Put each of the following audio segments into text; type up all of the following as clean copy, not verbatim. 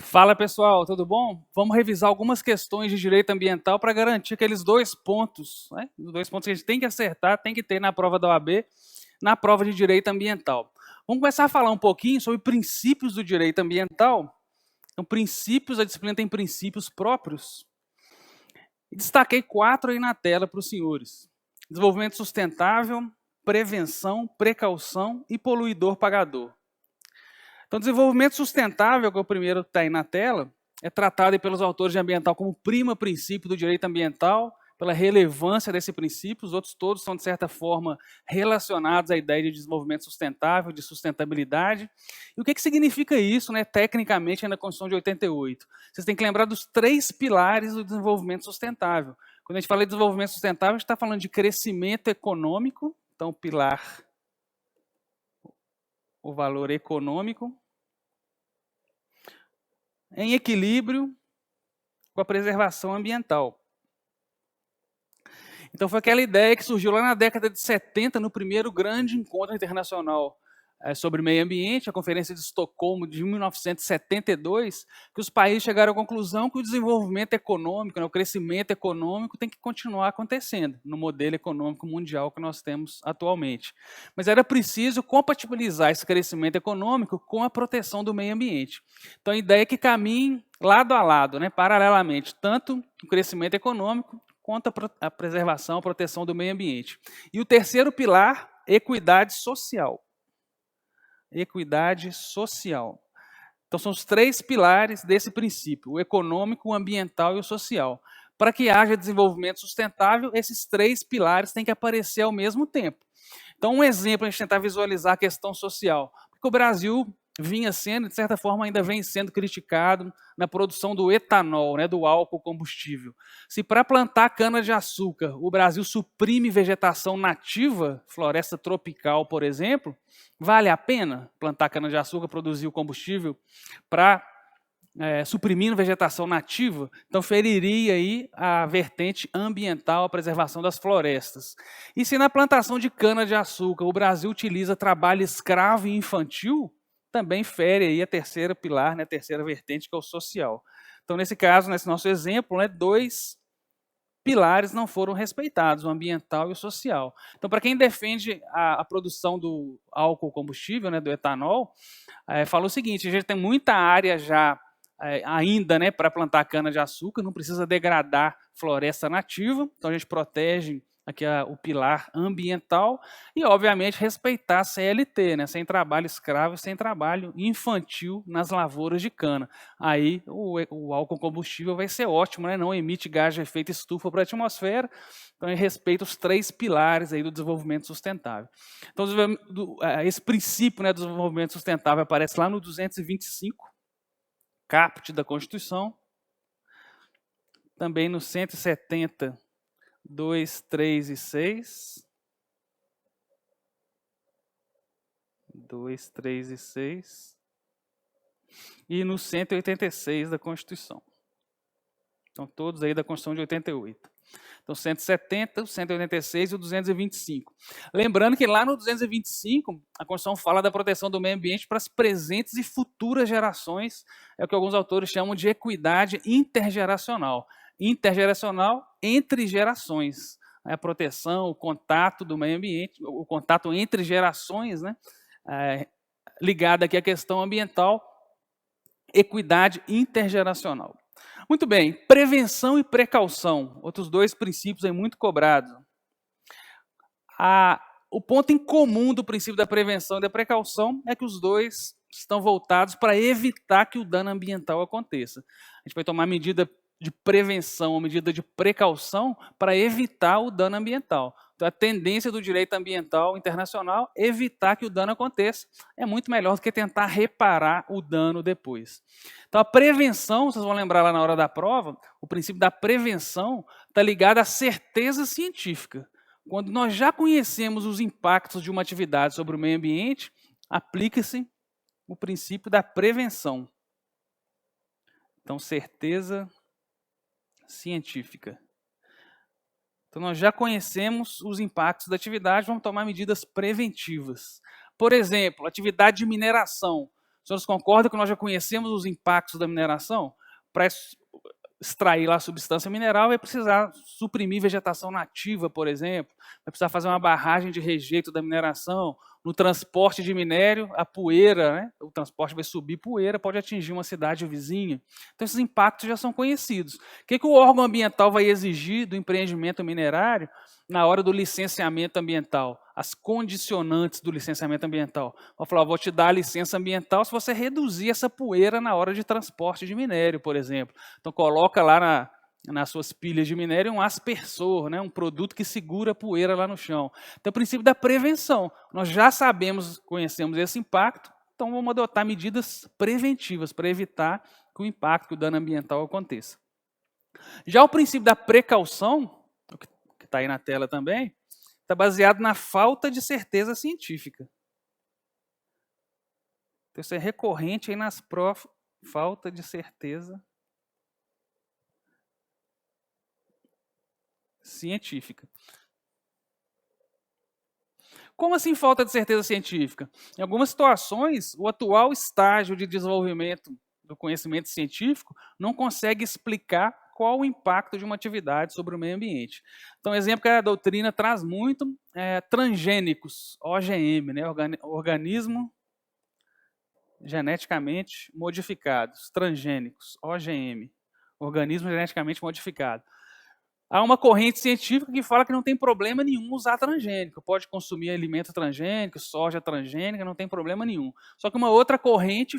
Fala pessoal, tudo bom? Vamos revisar algumas questões de direito ambiental para garantir aqueles dois pontos, né? Os dois pontos que a gente tem que acertar, tem que ter na prova da OAB, na prova de direito ambiental. Vamos começar a falar um pouquinho sobre princípios do direito ambiental. Então, princípios, a disciplina tem princípios próprios. E destaquei 4 aí na tela para os senhores: desenvolvimento sustentável, prevenção, precaução e poluidor pagador. Então, desenvolvimento sustentável, que é o primeiro que está aí na tela, é tratado pelos autores de ambiental como primo princípio do direito ambiental, pela relevância desse princípio. Os outros todos são, de certa forma, relacionados à ideia de desenvolvimento sustentável, de sustentabilidade. E o que significa isso, né, tecnicamente, na Constituição de 88? Vocês têm que lembrar dos 3 pilares do desenvolvimento sustentável. Quando a gente fala de desenvolvimento sustentável, a gente está falando de crescimento econômico, então, o pilar, o valor econômico, em equilíbrio com a preservação ambiental. Então foi aquela ideia que surgiu lá na década de 70, no primeiro grande encontro internacional sobre meio ambiente, a Conferência de Estocolmo de 1972, que os países chegaram à conclusão que o desenvolvimento econômico, né, o crescimento econômico tem que continuar acontecendo no modelo econômico mundial que nós temos atualmente. Mas era preciso compatibilizar esse crescimento econômico com a proteção do meio ambiente. Então a ideia é que caminhem lado a lado, né, paralelamente, tanto o crescimento econômico quanto a preservação, a proteção do meio ambiente. E o terceiro pilar, equidade social. Equidade social. Então, são os 3 pilares desse princípio: o econômico, o ambiental e o social. Para que haja desenvolvimento sustentável, esses 3 pilares têm que aparecer ao mesmo tempo. Então, um exemplo, a gente tentar visualizar a questão social. Porque o Brasil vinha sendo, de certa forma, ainda vem sendo criticado na produção do etanol, né, do álcool combustível. Se para plantar cana-de-açúcar o Brasil suprime vegetação nativa, floresta tropical, por exemplo, vale a pena plantar cana-de-açúcar, produzir o combustível para suprimindo vegetação nativa? Então feriria aí a vertente ambiental, a preservação das florestas. E se na plantação de cana-de-açúcar o Brasil utiliza trabalho escravo e infantil, também fere aí a terceira pilar, né, a terceira vertente, que é o social. Então, nesse caso, nesse nosso exemplo, né, 2 pilares não foram respeitados, o ambiental e o social. Então, para quem defende a produção do álcool combustível, né, do etanol, fala o seguinte: a gente tem muita área já ainda, né, para plantar cana-de-açúcar, não precisa degradar floresta nativa, então a gente protege aqui o pilar ambiental e, obviamente, respeitar a CLT, né, sem trabalho escravo, sem trabalho infantil nas lavouras de cana. Aí o álcool combustível vai ser ótimo, né, não emite gás de efeito estufa para a atmosfera, então ele respeita os 3 pilares aí do desenvolvimento sustentável. Então, esse princípio, né, do desenvolvimento sustentável aparece lá no 225, caput da Constituição, também no 170, 2, 3 e 6. 2, 3 e 6. E no 186 da Constituição. Então, todos aí da Constituição de 88. Então, 170, 186 e o 225. Lembrando que lá no 225, a Constituição fala da proteção do meio ambiente para as presentes e futuras gerações, é o que alguns autores chamam de equidade intergeracional. Intergeracional entre gerações. A proteção, o contato do meio ambiente, o contato entre gerações, né, ligado aqui à questão ambiental, equidade intergeracional. Muito bem, prevenção e precaução, outros 2 princípios aí muito cobrados. O ponto em comum do princípio da prevenção e da precaução é que os 2 estão voltados para evitar que o dano ambiental aconteça. A gente vai tomar medida de prevenção, ou medida de precaução para evitar o dano ambiental. Então, a tendência do direito ambiental internacional é evitar que o dano aconteça. É muito melhor do que tentar reparar o dano depois. Então, a prevenção, vocês vão lembrar lá na hora da prova, o princípio da prevenção está ligado à certeza científica. Quando nós já conhecemos os impactos de uma atividade sobre o meio ambiente, aplica-se o princípio da prevenção. Então, certeza científica. Então, nós já conhecemos os impactos da atividade, vamos tomar medidas preventivas. Por exemplo, atividade de mineração. senhores concordam que nós já conhecemos os impactos da mineração? Para extrair lá a substância mineral, vai precisar suprimir vegetação nativa, por exemplo, vai precisar fazer uma barragem de rejeito da mineração. No transporte de minério, a poeira, né? O transporte vai subir poeira, pode atingir uma cidade vizinha. Então, esses impactos já são conhecidos. O que o órgão ambiental vai exigir do empreendimento minerário na hora do licenciamento ambiental? As condicionantes do licenciamento ambiental. Vou falar, vou te dar a licença ambiental se você reduzir essa poeira na hora de transporte de minério, por exemplo. Então, coloca lá nas suas pilhas de minério um aspersor, né, um produto que segura a poeira lá no chão. Então, o princípio da prevenção. Nós já sabemos, conhecemos esse impacto, então vamos adotar medidas preventivas para evitar que o impacto, que o dano ambiental aconteça. Já o princípio da precaução, que está aí na tela também, está baseado na falta de certeza científica. Então, isso é recorrente aí nas provas, falta de certeza científica. Como assim falta de certeza científica? Em algumas situações, o atual estágio de desenvolvimento do conhecimento científico não consegue explicar qual o impacto de uma atividade sobre o meio ambiente. Então, exemplo que a doutrina traz muito é transgênicos, OGM, né? Organismo geneticamente modificados, transgênicos, OGM, organismo geneticamente modificado. Há uma corrente científica que fala que não tem problema nenhum usar transgênico. Pode consumir alimento transgênico, soja transgênica, não tem problema nenhum. Só que uma outra corrente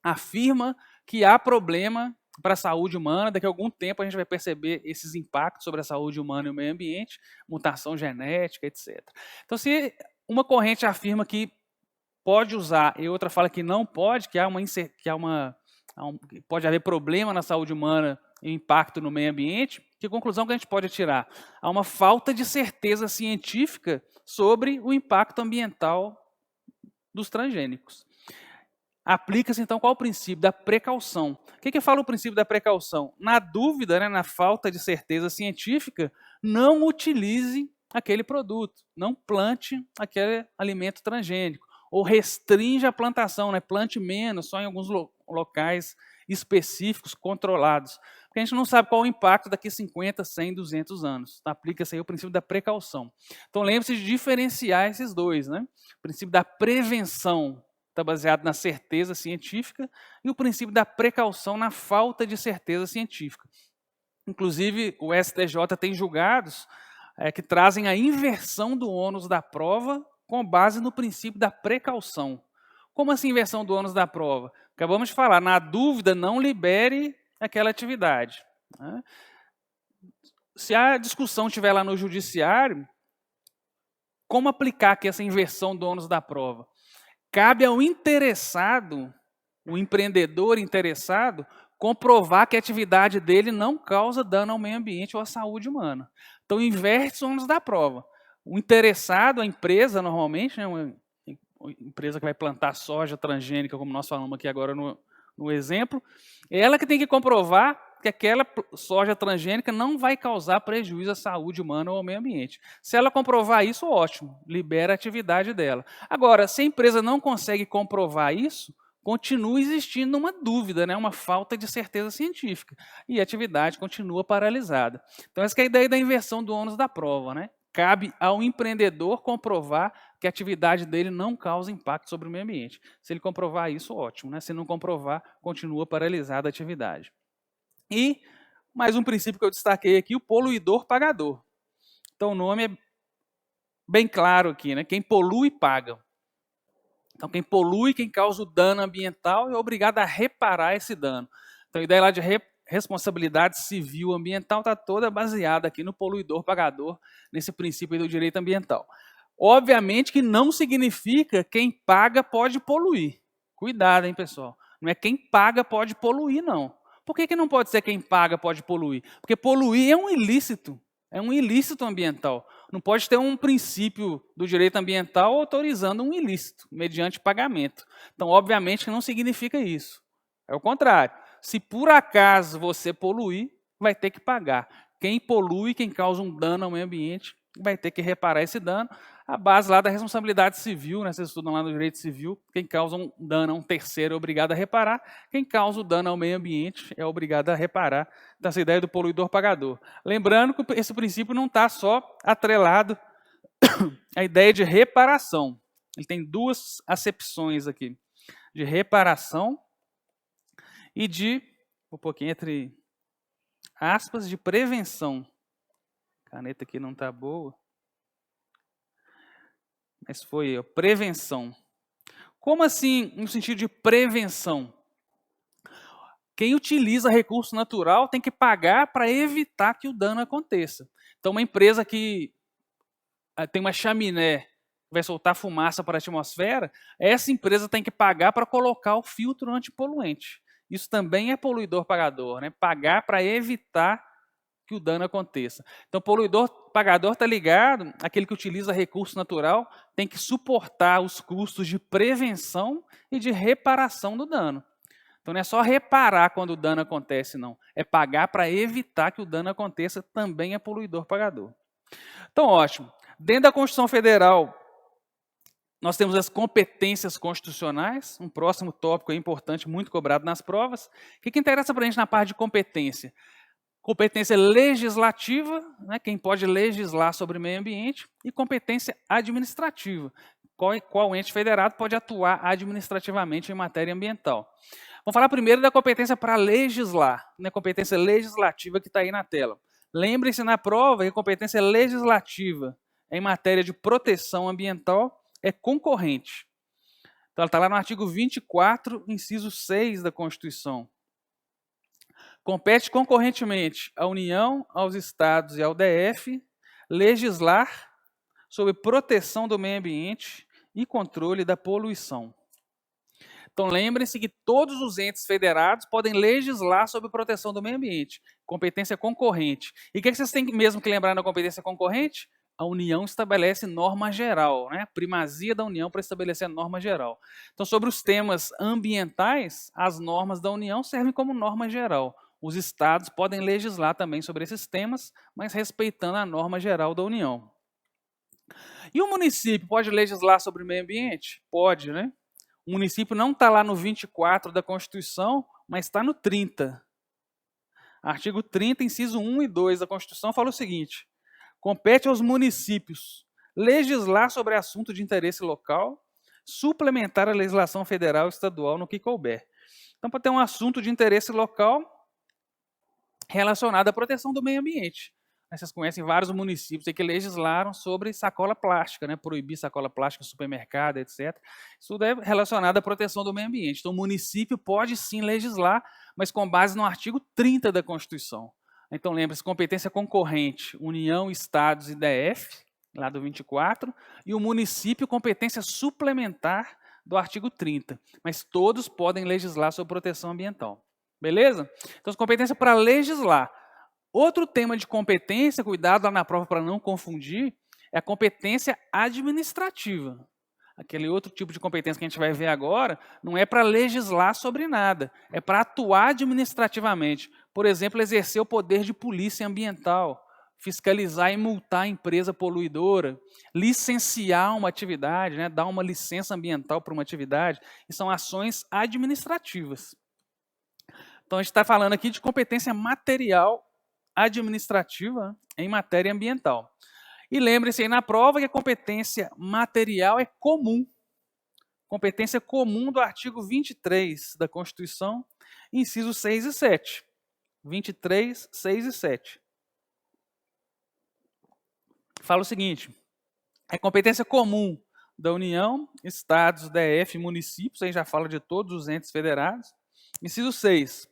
afirma que há problema para a saúde humana. Daqui a algum tempo a gente vai perceber esses impactos sobre a saúde humana e o meio ambiente, mutação genética, etc. Então, se uma corrente afirma que pode usar e outra fala que não pode, pode haver problema na saúde humana e impacto no meio ambiente, que conclusão que a gente pode tirar? Há uma falta de certeza científica sobre o impacto ambiental dos transgênicos. Aplica-se, então, qual o princípio da precaução? O que fala o princípio da precaução? Na dúvida, né, na falta de certeza científica, não utilize aquele produto, não plante aquele alimento transgênico, ou restrinja a plantação, né, plante menos, só em alguns locais específicos, controlados. Porque a gente não sabe qual o impacto daqui a 50, 100, 200 anos. Então, aplica-se aí o princípio da precaução. Então, lembre-se de diferenciar esses dois, né? O princípio da prevenção está baseado na certeza científica e o princípio da precaução na falta de certeza científica. Inclusive, o STJ tem julgados que trazem a inversão do ônus da prova com base no princípio da precaução. Como assim inversão do ônus da prova? Acabamos de falar, na dúvida, não libere aquela atividade. Né? Se a discussão estiver lá no judiciário, como aplicar aqui essa inversão do ônus da prova? Cabe ao interessado, o empreendedor interessado, comprovar que a atividade dele não causa dano ao meio ambiente ou à saúde humana. Então, inverte os ônus da prova. O interessado, a empresa, normalmente, né, uma empresa que vai plantar soja transgênica, como nós falamos aqui agora no exemplo, ela que tem que comprovar que aquela soja transgênica não vai causar prejuízo à saúde humana ou ao meio ambiente. Se ela comprovar isso, ótimo, libera a atividade dela. Agora, se a empresa não consegue comprovar isso, continua existindo uma dúvida, né, uma falta de certeza científica, e a atividade continua paralisada. Então, essa é a ideia da inversão do ônus da prova, né? Cabe ao empreendedor comprovar que a atividade dele não causa impacto sobre o meio ambiente. Se ele comprovar isso, ótimo, né? Se não comprovar, continua paralisada a atividade. E mais um princípio que eu destaquei aqui, o poluidor pagador. Então, o nome é bem claro aqui, né? Quem polui, paga. Então, quem polui, quem causa o dano ambiental, é obrigado a reparar esse dano. Então, a ideia lá de responsabilidade civil ambiental está toda baseada aqui no poluidor pagador, nesse princípio do direito ambiental. Obviamente que não significa quem paga pode poluir. Cuidado, hein, pessoal? Não é quem paga pode poluir, não. Por que não pode ser quem paga pode poluir? Porque poluir é um ilícito ambiental. Não pode ter um princípio do direito ambiental autorizando um ilícito, mediante pagamento. Então, obviamente que não significa isso. É o contrário. Se por acaso você poluir, vai ter que pagar. Quem polui, quem causa um dano ao meio ambiente, vai ter que reparar esse dano. A base lá da responsabilidade civil, né? Vocês estudam lá no direito civil, quem causa um dano a um terceiro é obrigado a reparar, quem causa o dano ao meio ambiente é obrigado a reparar. Então, essa ideia do poluidor-pagador. Lembrando que esse princípio não está só atrelado à ideia de reparação. Ele tem duas acepções aqui, de reparação e de, vou pôr aqui entre aspas, de prevenção. A caneta aqui não está boa. Mas foi prevenção. Como assim, no sentido de prevenção? Quem utiliza recurso natural tem que pagar para evitar que o dano aconteça. Então, uma empresa que tem uma chaminé, vai soltar fumaça para a atmosfera, essa empresa tem que pagar para colocar o filtro antipoluente. Isso também é poluidor-pagador, né? Pagar para evitar que o dano aconteça. Então, poluidor-pagador está ligado àquele que utiliza recurso natural, tem que suportar os custos de prevenção e de reparação do dano. Então, não é só reparar quando o dano acontece, não. É pagar para evitar que o dano aconteça, também é poluidor-pagador. Então, ótimo. Dentro da Constituição Federal, nós temos as competências constitucionais, um próximo tópico importante, muito cobrado nas provas. O que interessa para a gente na parte de competência? Competência legislativa, né, quem pode legislar sobre o meio ambiente, e competência administrativa, qual ente federado pode atuar administrativamente em matéria ambiental. Vamos falar primeiro da competência para legislar, né, competência legislativa que está aí na tela. Lembrem-se na prova que a competência legislativa em matéria de proteção ambiental é concorrente. Então, ela está lá no artigo 24, inciso 6 da Constituição. Compete concorrentemente à União, aos Estados e ao DF legislar sobre proteção do meio ambiente e controle da poluição. Então, lembrem-se que todos os entes federados podem legislar sobre proteção do meio ambiente. Competência concorrente. E o que vocês têm mesmo que lembrar na competência concorrente? A União estabelece norma geral, né? Primazia da União para estabelecer a norma geral. Então, sobre os temas ambientais, as normas da União servem como norma geral. Os estados podem legislar também sobre esses temas, mas respeitando a norma geral da União. E o município pode legislar sobre o meio ambiente? Pode, né? O município não está lá no 24 da Constituição, mas está no 30. Artigo 30, inciso 1 e 2 da Constituição fala o seguinte: compete aos municípios legislar sobre assunto de interesse local, suplementar a legislação federal e estadual no que couber. Então, para ter um assunto de interesse local relacionado à proteção do meio ambiente. Vocês conhecem vários municípios que legislaram sobre sacola plástica, né? Proibir sacola plástica no supermercado, etc. Isso tudo é relacionado à proteção do meio ambiente. Então, o município pode sim legislar, mas com base no artigo 30 da Constituição. Então, lembre-se, competência concorrente, União, Estados e DF, lá do 24, e o município, competência suplementar do artigo 30. Mas todos podem legislar sobre proteção ambiental. Beleza? Então, competência para legislar. Outro tema de competência, cuidado lá na prova para não confundir, é a competência administrativa. Aquele outro tipo de competência que a gente vai ver agora, não é para legislar sobre nada, é para atuar administrativamente. Por exemplo, exercer o poder de polícia ambiental, fiscalizar e multar a empresa poluidora, licenciar uma atividade, né, dar uma licença ambiental para uma atividade, e são ações administrativas. Então, a gente está falando aqui de competência material administrativa em matéria ambiental. E lembre-se aí na prova que a competência material é comum. Competência comum do artigo 23 da Constituição, incisos 6 e 7. 23, 6 e 7. Fala o seguinte: é competência comum da União, Estados, DF, municípios, aí já fala de todos os entes federados. Inciso 6.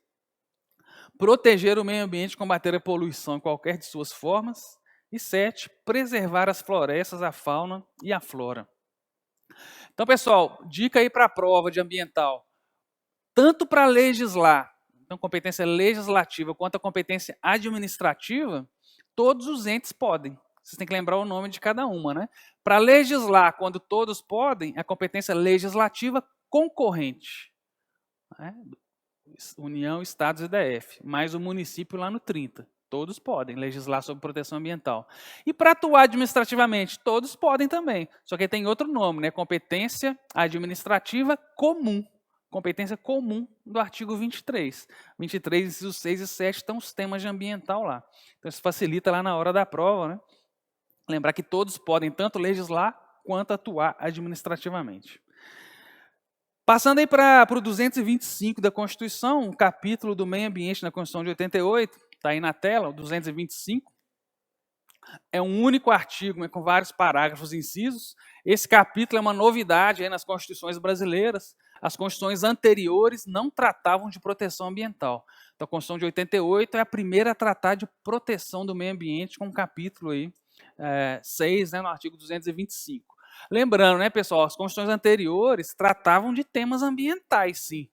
Proteger o meio ambiente e combater a poluição em qualquer de suas formas. E 7. Preservar as florestas, a fauna e a flora. Então, pessoal, dica aí para a prova de ambiental. Tanto para legislar, então competência legislativa, quanto a competência administrativa, todos os entes podem. Vocês têm que lembrar o nome de cada uma, né? Para legislar, quando todos podem, a competência legislativa concorrente. Né? União, Estados e DF, mais o município lá no 30. Todos podem legislar sobre proteção ambiental. E para atuar administrativamente, todos podem também. Só que tem outro nome, né? Competência administrativa comum. Competência comum do artigo 23. 23, incisos 6 e 7 estão os temas de ambiental lá. Então isso facilita lá na hora da prova, né? Lembrar que todos podem tanto legislar quanto atuar administrativamente. Passando aí para o 225 da Constituição, um capítulo do meio ambiente na Constituição de 88, está aí na tela, o 225. É um único artigo, né, com vários parágrafos e incisos. Esse capítulo é uma novidade aí nas constituições brasileiras. As constituições anteriores não tratavam de proteção ambiental. Então, a Constituição de 88 é a primeira a tratar de proteção do meio ambiente, com um capítulo aí, 6, né, no artigo 225. Lembrando, né, pessoal, as constituições anteriores tratavam de temas ambientais, sim,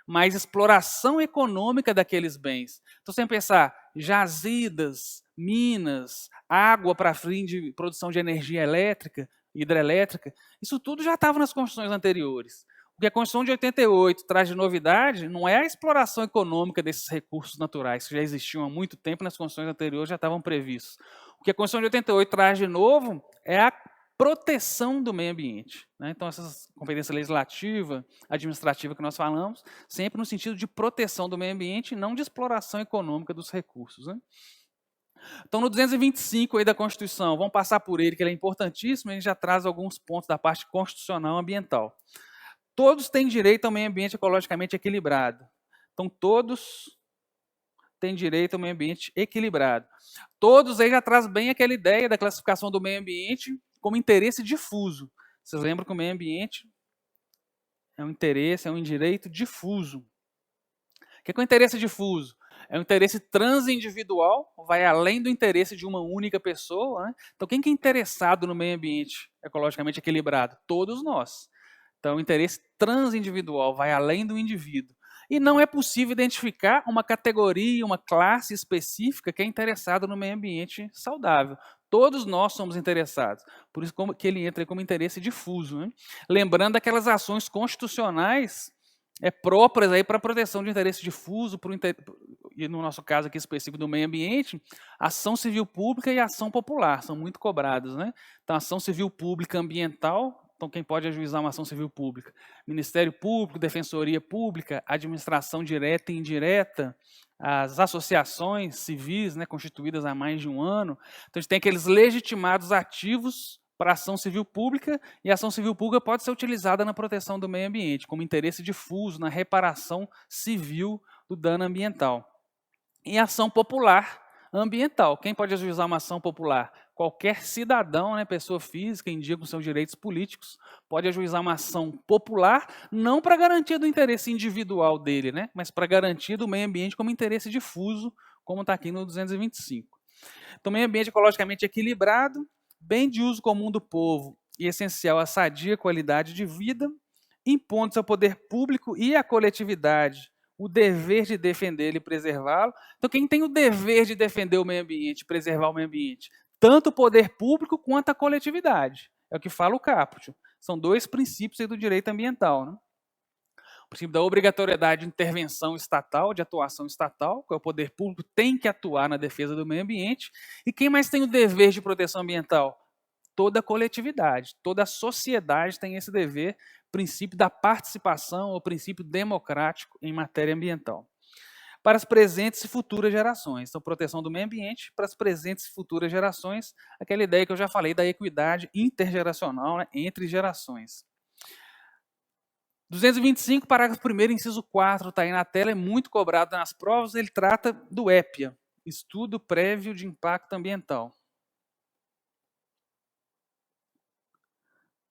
mas exploração econômica daqueles bens. Então, sem pensar, jazidas, minas, água para fim de produção de energia elétrica, hidrelétrica, isso tudo já estava nas constituições anteriores. O que a Constituição de 88 traz de novidade não é a exploração econômica desses recursos naturais, que já existiam há muito tempo, nas constituições anteriores já estavam previstos. O que a Constituição de 88 traz de novo é a proteção do meio ambiente, né? Então, essas competências legislativa, administrativa que nós falamos, sempre no sentido de proteção do meio ambiente e não de exploração econômica dos recursos, né? Então, no 225 aí da Constituição, vamos passar por ele, que ele é importantíssimo, ele já traz alguns pontos da parte constitucional ambiental. Todos têm direito ao meio ambiente ecologicamente equilibrado. Então, todos têm direito ao meio ambiente equilibrado. Todos aí já traz bem aquela ideia da classificação do meio ambiente como interesse difuso. Vocês lembram que o meio ambiente é um interesse, é um direito difuso. O que é o interesse difuso? É um interesse transindividual, vai além do interesse de uma única pessoa, né? Então, quem que é interessado no meio ambiente ecologicamente equilibrado? Todos nós. Então, o interesse transindividual vai além do indivíduo. E não é possível identificar uma categoria, uma classe específica que é interessada no meio ambiente saudável. Todos nós somos interessados. Por isso que ele entra como interesse difuso, né? Lembrando aquelas ações constitucionais próprias para a proteção de interesse difuso, e no nosso caso aqui específico do meio ambiente, ação civil pública e ação popular são muito cobrados, né? Então, ação civil pública ambiental. Então, quem pode ajuizar uma ação civil pública? Ministério Público, Defensoria Pública, administração direta e indireta, as associações civis, né, constituídas há mais de um ano. Então, a gente tem aqueles legitimados ativos para a ação civil pública, e a ação civil pública pode ser utilizada na proteção do meio ambiente, como interesse difuso na reparação civil do dano ambiental. E ação popular ambiental. Quem pode ajuizar uma ação popular? Qualquer cidadão, né, pessoa física, em dia com seus direitos políticos, pode ajuizar uma ação popular, não para garantia do interesse individual dele, né, mas para garantia do meio ambiente como interesse difuso, como está aqui no 225. Então, meio ambiente ecologicamente equilibrado, bem de uso comum do povo e essencial à sadia qualidade de vida, impondo-se ao poder público e à coletividade o dever de defendê-lo e preservá-lo. Então, quem tem o dever de defender o meio ambiente, preservar o meio ambiente? Tanto o poder público quanto a coletividade. É o que fala o caput. São dois princípios aí do direito ambiental, né? O princípio da obrigatoriedade de intervenção estatal, de atuação estatal, que é o poder público tem que atuar na defesa do meio ambiente. E quem mais tem o dever de proteção ambiental? Toda a coletividade, toda a sociedade tem esse dever, princípio da participação, ou princípio democrático em matéria ambiental. Para as presentes e futuras gerações. Então, proteção do meio ambiente para as presentes e futuras gerações, aquela ideia que eu já falei da equidade intergeracional, né, entre gerações. 225, parágrafo 1º, inciso 4, está aí na tela, é muito cobrado nas provas, ele trata do EPIA, Estudo Prévio de Impacto Ambiental.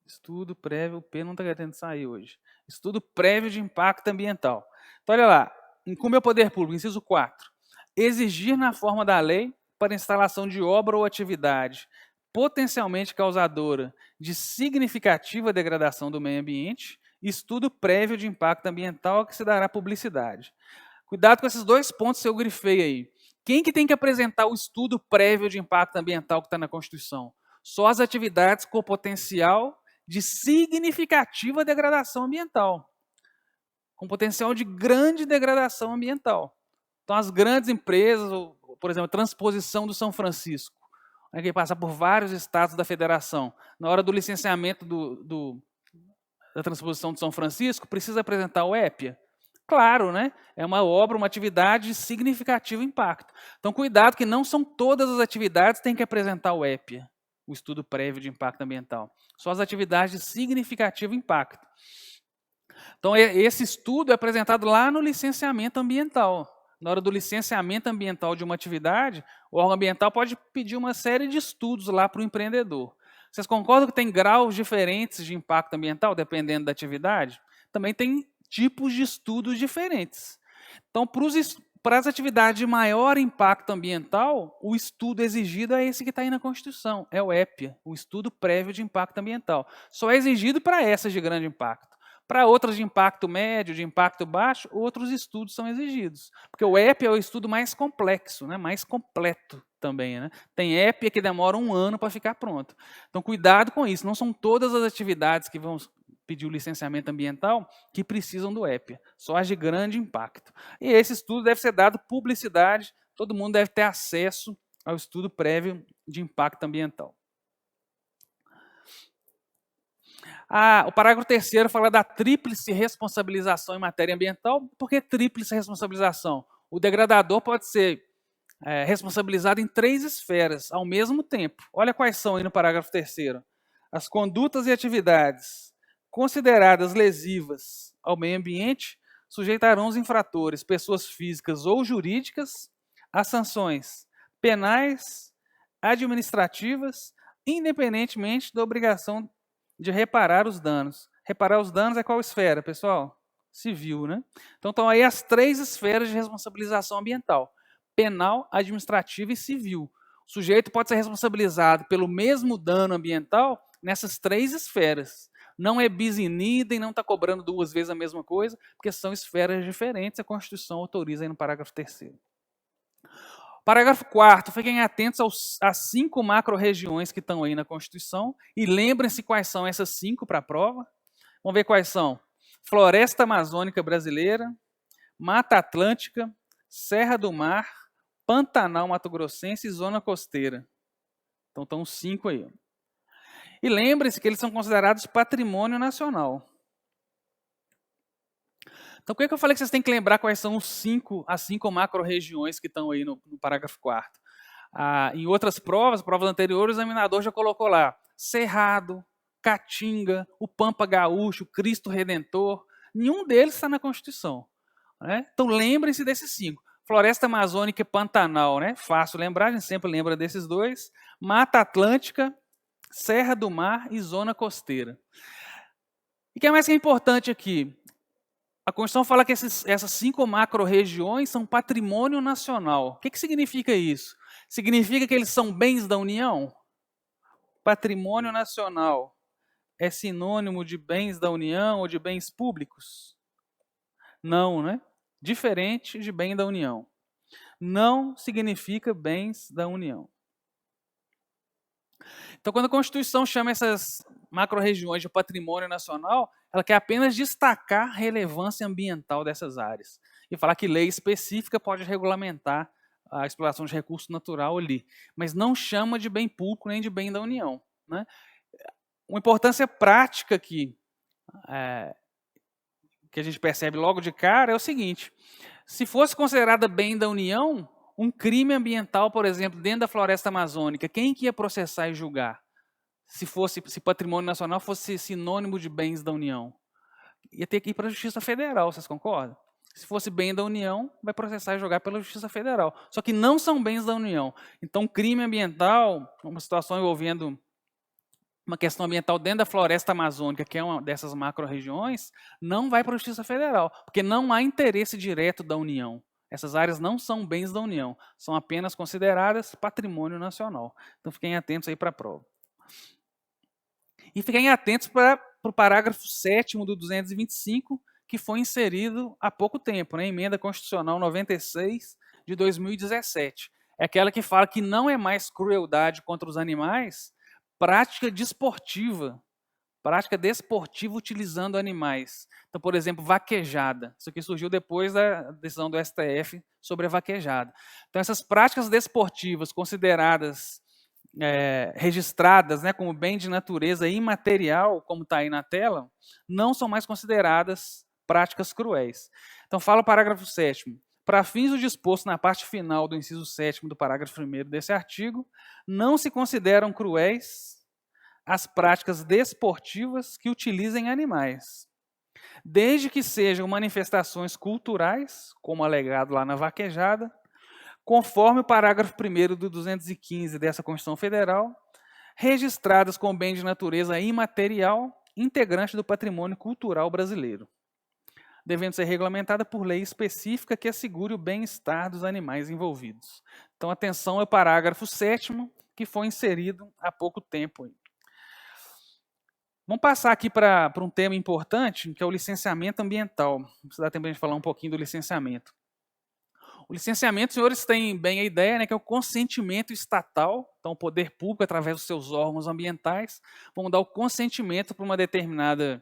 Estudo prévio, o P não está querendo sair hoje. Estudo prévio de impacto ambiental. Então, olha lá, incumbe ao poder público, inciso 4, exigir na forma da lei para instalação de obra ou atividade potencialmente causadora de significativa degradação do meio ambiente, estudo prévio de impacto ambiental a que se dará publicidade. Cuidado com esses dois pontos que eu grifei aí. Quem que tem que apresentar o estudo prévio de impacto ambiental que está na Constituição? Só as atividades com potencial de significativa degradação ambiental, com potencial de grande degradação ambiental. Então, as grandes empresas, ou por exemplo, a transposição do São Francisco, né, que passa por vários estados da federação. Na hora do licenciamento da transposição do São Francisco, precisa apresentar o EPIA? Claro, né? É uma obra, uma atividade de significativo impacto. Então, cuidado que não são todas as atividades que têm que apresentar o EPIA, o Estudo Prévio de Impacto Ambiental. Só as atividades de significativo impacto. Então, esse estudo é apresentado lá no licenciamento ambiental. Na hora do licenciamento ambiental de uma atividade, o órgão ambiental pode pedir uma série de estudos lá para o empreendedor. Vocês concordam que tem graus diferentes de impacto ambiental, dependendo da atividade? Também tem tipos de estudos diferentes. Então, para as atividades de maior impacto ambiental, o estudo exigido é esse que está aí na Constituição, é o EPIA, o Estudo Prévio de Impacto Ambiental. Só é exigido para essas de grande impacto. Para outras de impacto médio, de impacto baixo, outros estudos são exigidos. Porque o EPIA é o estudo mais complexo, né, mais completo também. Né? Tem EPIA que demora 1 ano para ficar pronto. Então, cuidado com isso. Não são todas as atividades que vão pedir o licenciamento ambiental que precisam do EPIA. Só as de grande impacto. E esse estudo deve ser dado publicidade. Todo mundo deve ter acesso ao estudo prévio de impacto ambiental. O parágrafo 3º fala da tríplice responsabilização em matéria ambiental. Por que tríplice responsabilização? O degradador pode ser responsabilizado em 3 esferas ao mesmo tempo. Olha quais são aí no parágrafo 3º. As condutas e atividades consideradas lesivas ao meio ambiente sujeitarão os infratores, pessoas físicas ou jurídicas, a sanções penais, administrativas, independentemente da obrigação de reparar os danos. Reparar os danos é qual esfera, pessoal? Civil, né? Então estão aí as 3 esferas de responsabilização ambiental: penal, administrativa e civil. O sujeito pode ser responsabilizado pelo mesmo dano ambiental nessas 3 esferas. Não é bis in idem, não está cobrando 2 vezes a mesma coisa, porque são esferas diferentes, a Constituição autoriza aí no parágrafo 3º. Parágrafo 4º, fiquem atentos às 5 macro-regiões que estão aí na Constituição e lembrem-se quais são essas 5 para a prova. Vamos ver quais são. Floresta Amazônica Brasileira, Mata Atlântica, Serra do Mar, Pantanal Mato Grossense e Zona Costeira. Então estão 5 aí. E lembre-se que eles são considerados patrimônio nacional. Então, por que eu falei que vocês têm que lembrar quais são as 5 macro-regiões que estão aí no parágrafo 4º? Em outras provas anteriores, o examinador já colocou lá Cerrado, Caatinga, o Pampa Gaúcho, Cristo Redentor. Nenhum deles está na Constituição. Né? Então, lembrem-se desses 5. Floresta Amazônica e Pantanal, né? Fácil lembrar, a gente sempre lembra desses 2. Mata Atlântica, Serra do Mar e Zona Costeira. E o que é mais que é importante aqui? A Constituição fala que essas 5 macro-regiões são patrimônio nacional. O que significa isso? Significa que eles são bens da União? Patrimônio nacional é sinônimo de bens da União ou de bens públicos? Não, né? Diferente de bem da União. Não significa bens da União. Então, quando a Constituição chama essas macro-regiões de patrimônio nacional, ela quer apenas destacar a relevância ambiental dessas áreas e falar que lei específica pode regulamentar a exploração de recurso natural ali, mas não chama de bem público nem de bem da União. Né? Uma importância prática aqui, que a gente percebe logo de cara, é o seguinte: se fosse considerada bem da União, um crime ambiental, por exemplo, dentro da floresta amazônica, quem que ia processar e julgar? Se patrimônio nacional fosse sinônimo de bens da União. Ia ter que ir para a Justiça Federal, vocês concordam? Se fosse bem da União, vai processar e julgar pela Justiça Federal. Só que não são bens da União. Então, crime ambiental, uma situação envolvendo uma questão ambiental dentro da floresta amazônica, que é uma dessas macro-regiões, não vai para a Justiça Federal, porque não há interesse direto da União. Essas áreas não são bens da União, são apenas consideradas patrimônio nacional. Então, fiquem atentos aí para a prova. E fiquem atentos para o parágrafo 7º do 225, que foi inserido há pouco tempo, né? Emenda Constitucional 96 de 2017. É aquela que fala que não é mais crueldade contra os animais prática desportiva Prática desportiva utilizando animais. Então, por exemplo, vaquejada. Isso aqui surgiu depois da decisão do STF sobre a vaquejada. Então, essas práticas desportivas consideradas registradas, né, como bem de natureza imaterial, como está aí na tela, não são mais consideradas práticas cruéis. Então, fala o parágrafo 7º. Para fins do disposto na parte final do inciso 7º do parágrafo 1º desse artigo, não se consideram cruéis as práticas desportivas que utilizem animais, desde que sejam manifestações culturais, como alegado lá na vaquejada, conforme o parágrafo 1º do 215 dessa Constituição Federal, registradas com bem de natureza imaterial, integrante do patrimônio cultural brasileiro, devendo ser regulamentada por lei específica que assegure o bem-estar dos animais envolvidos. Então, atenção ao parágrafo 7º, que foi inserido há pouco tempo. Vamos passar aqui para um tema importante, que é o licenciamento ambiental. Se dá tempo de a gente falar um pouquinho do licenciamento. O licenciamento, senhores, têm bem a ideia, né, que é o consentimento estatal. Então, o poder público, através dos seus órgãos ambientais, vão dar o consentimento para um determinado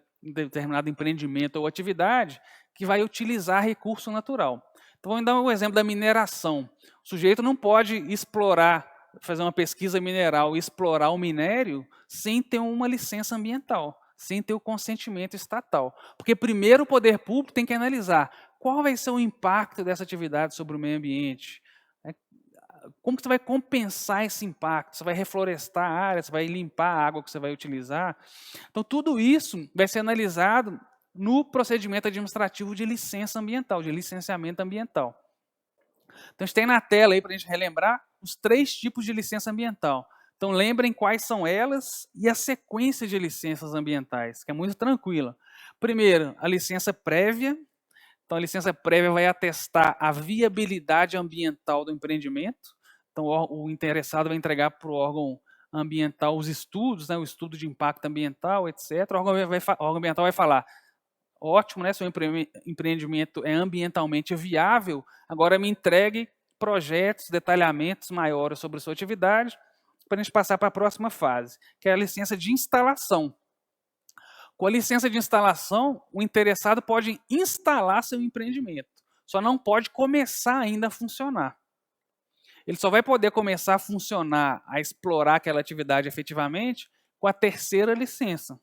empreendimento ou atividade que vai utilizar recurso natural. Então, vamos dar um exemplo da mineração. O sujeito não pode explorar, fazer uma pesquisa mineral e explorar o minério sem ter uma licença ambiental, sem ter o consentimento estatal. Porque primeiro o poder público tem que analisar qual vai ser o impacto dessa atividade sobre o meio ambiente. Como que você vai compensar esse impacto? Você vai reflorestar a área, você vai limpar a água que você vai utilizar? Então, tudo isso vai ser analisado no procedimento administrativo de licença ambiental, de licenciamento ambiental. Então, a gente tem na tela aí para a gente relembrar os 3 tipos de licença ambiental. Então, lembrem quais são elas e a sequência de licenças ambientais, que é muito tranquila. Primeiro, a licença prévia. Então, a licença prévia vai atestar a viabilidade ambiental do empreendimento. Então, o interessado vai entregar para o órgão ambiental os estudos, né, o estudo de impacto ambiental, etc. O órgão ambiental vai falar: ótimo, né, seu empreendimento é ambientalmente viável, agora me entregue projetos, detalhamentos maiores sobre a sua atividade, para a gente passar para a próxima fase, que é a licença de instalação. Com a licença de instalação, o interessado pode instalar seu empreendimento, só não pode começar ainda a funcionar. Ele só vai poder começar a funcionar, a explorar aquela atividade efetivamente, com a 3ª licença,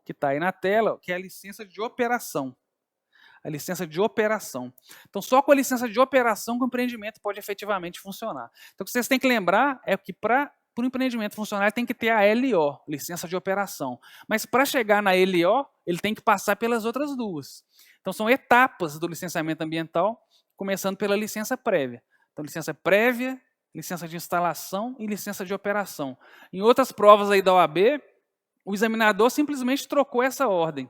que está aí na tela, que é a licença de operação. A licença de operação. Então, só com a licença de operação que o empreendimento pode efetivamente funcionar. Então, o que vocês têm que lembrar é que para o empreendimento funcionar, ele tem que ter a LO, licença de operação. Mas para chegar na LO, ele tem que passar pelas outras 2. Então, são etapas do licenciamento ambiental, começando pela licença prévia. Então, licença prévia, licença de instalação e licença de operação. Em outras provas aí da OAB, o examinador simplesmente trocou essa ordem.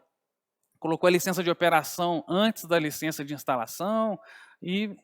Colocou a licença de operação antes da licença de instalação e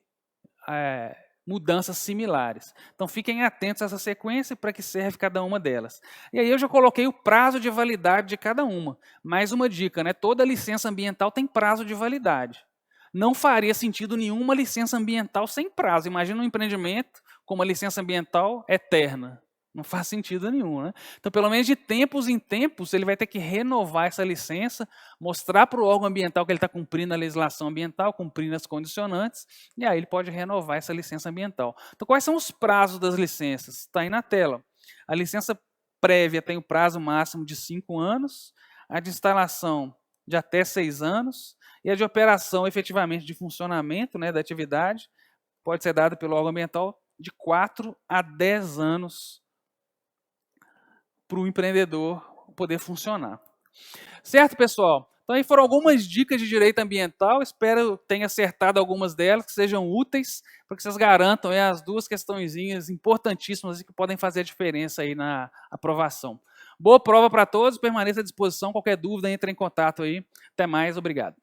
mudanças similares. Então, fiquem atentos a essa sequência para que serve cada uma delas. E aí eu já coloquei o prazo de validade de cada uma. Mais uma dica, né? Toda licença ambiental tem prazo de validade. Não faria sentido nenhuma licença ambiental sem prazo. Imagina um empreendimento com uma licença ambiental eterna. Não faz sentido nenhum, né? Então, pelo menos de tempos em tempos, ele vai ter que renovar essa licença, mostrar para o órgão ambiental que ele está cumprindo a legislação ambiental, cumprindo as condicionantes, e aí ele pode renovar essa licença ambiental. Então, quais são os prazos das licenças? Está aí na tela. A licença prévia tem o prazo máximo de 5 anos, a de instalação de até 6 anos, e a de operação efetivamente de funcionamento, né, da atividade pode ser dada pelo órgão ambiental de 4 a 10 anos para o empreendedor poder funcionar. Certo, pessoal? Então, aí foram algumas dicas de direito ambiental. Espero que tenha acertado algumas delas, que sejam úteis, para que vocês garantam as 2 questõezinhas importantíssimas que podem fazer a diferença aí na aprovação. Boa prova para todos, permaneça à disposição. Qualquer dúvida, entre em contato aí. Até mais, obrigado.